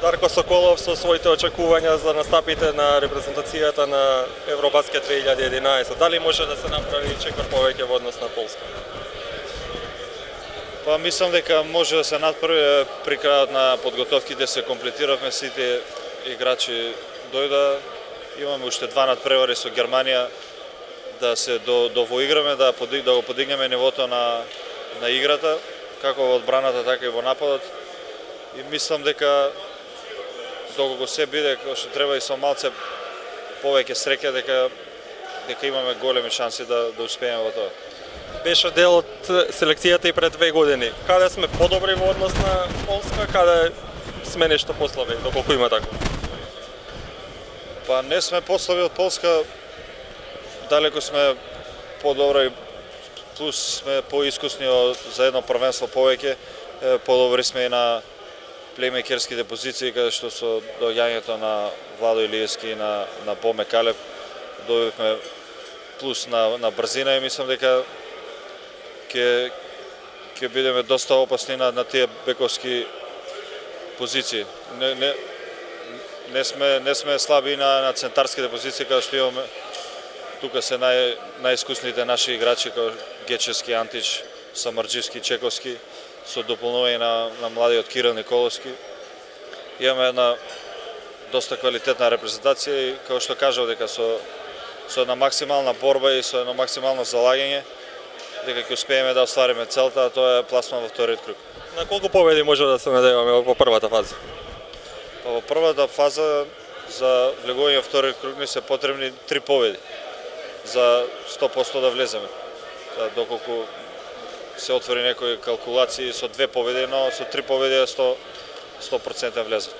Дарко Соколов со своите очекувања за настапите на репрезентацијата на Евробаскет 2011. Дали може да се направи чекор повеќе во однос на Полска? Па мислам дека може да се надправи при крајот на подготовките, се комплетиравме, сите играчи дојда. Имаме уште два надпревари со Германија да се довоиграме, да го подигнеме нивото на играта, како во одбраната, така и во нападот. И мислам дека доколку се биде како што треба и со малце повеќе среќа, дека имаме големи шанси да успееме во тоа. Беше дел од селекцијата и пред 2 години. Каде сме подобри во однос на Полска, каде сме нешто послаби, доколку има така? Па не сме послаби од Полска, далеко сме подобри, плюс сме поискусни за едно првенство повеќе, подобри сме и на плеймейкерските позиции, каде што со доаѓањето на Владо Илиевски и на Боме Калеб добивме плюс на брзина и мислам дека ќе бидеме доста опасни на тие бековски позиции. Не сме слаби на центарските позиции, каде што имаме тука се најискусните наши играчи, како Гечевски, Антич, Самардживски, Чековски, со дополнување на младиот Кирил Николовски. Имаме една доста квалитетна репрезентација и, како што кажав, дека со една максимална борба и со едно максимално залагање, дека ќе успееме да оствариме целта, а тоа е пласман во вториот круг. На колку победи може да се надеваме во првата фаза? Во првата фаза за влегување во вториот круг ни се потребни 3 победи за 100% да влеземе. Доколку се отвори некои калкулации со 2 победи, но со 3 победи 100% влезат.